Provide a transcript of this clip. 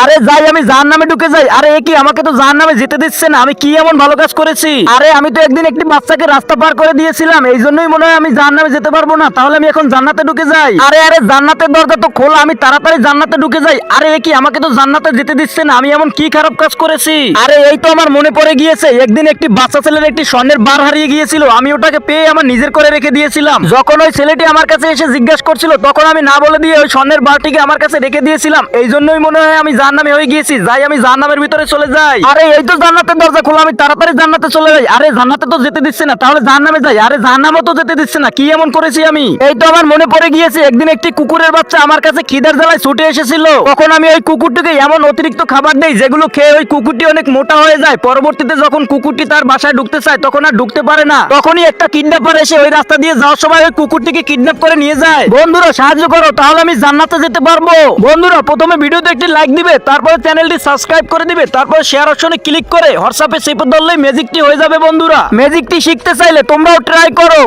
আরে যাই আমি জাহান্নামে ঢুকে যাই। আরে এ কি, আমাকে তো জাহান্নামে যেতে দিচ্ছে না। আমি কি এমন ভালো কাজ করেছি? আরে আমি তো একদিন একটি বাচ্চাকে রাস্তা পার করে দিয়েছিলাম, এই জন্যই মনে হয় আমি জাহান্নামে যেতে পারবো না। তাহলে আমি এখন জান্নাতে ঢুকে যাই। আরে আরে জান্নাতের দরজা তো খোলা, আমি তাড়াতাড়ি জান্নাতে ঢুকে যাই। আরে এ কি, আমাকে তো জান্নাতে যেতে দিচ্ছে না। আমি এমন কি খারাপ কাজ করেছি? আরে এই তো আমার মনে পড়ে গিয়েছে, একদিন একটি বাচ্চা ছেলের একটি স্বর্ণের বার হারিয়ে গিয়েছিল। আমি ওটাকে পেয়ে আমার নিজের করে রেখে দিয়েছিলাম। যখন ওই ছেলেটি আমার কাছে এসে জিজ্ঞাসা করছিল, তখন আমি না বলে দিয়ে ওই স্বর্ণের বারটিকে আমার কাছে রেখে দিয়েছিলাম। এই জন্যই মনে হয় আমি জাহান্নামে হয়ে গিয়েছি। যাই আমি জাহান্নামের ভিতরে চলে যাই। আরে এই তো জান্নাতের দরজা খোলা, আমি তাড়াতাড়ি জান্নাতে চলে যাই। আরে জান্নাতে তো যেতে দিচ্ছে না, তাহলে জাহান্নামে যাই। আরে জাহান্নামও তো যেতে দিচ্ছে না, কি এমন করেছি আমি? এই তো আমার মনে পড়ে গিয়েছে, একদিন একটি কুকুরের বাচ্চা আমার কাছে খিদার জ্বালায় ছুটে এসেছিল। তখন আমি ওই কুকুরটিকে এমন অতিরিক্ত খাবার দেই যেগুলো খেয়ে ওই কুকুরটি অনেক মোটা হয়ে যায়। পরবর্তীতে যখন কুকুরটি তার বাসায় ঢুকতে চায় তখন আর ঢুকতে পারে না। তখনই একটা কিডন্যাপার এসে ওই রাস্তা দিয়ে যাওয়ার সময় ওই কুকুরটিকে কিডন্যাপ করে নিয়ে যায়। বন্ধুরা সাহায্য করো, তাহলে আমি জান্নাতে যেতে পারবো। বন্ধুরা প্রথমে ভিডিওতে একটি লাইক দিবে, তারপরে চ্যানেলটি সাবস্ক্রাইব করে দিবে, তারপরে শেয়ার অপশনে ক্লিক করে হোয়াটসঅ্যাপে চেপে ধরলেই ম্যাজিকটি হয়ে যাবে। বন্ধুরা ম্যাজিকটি শিখতে চাইলে তোমরাও ট্রাই করো।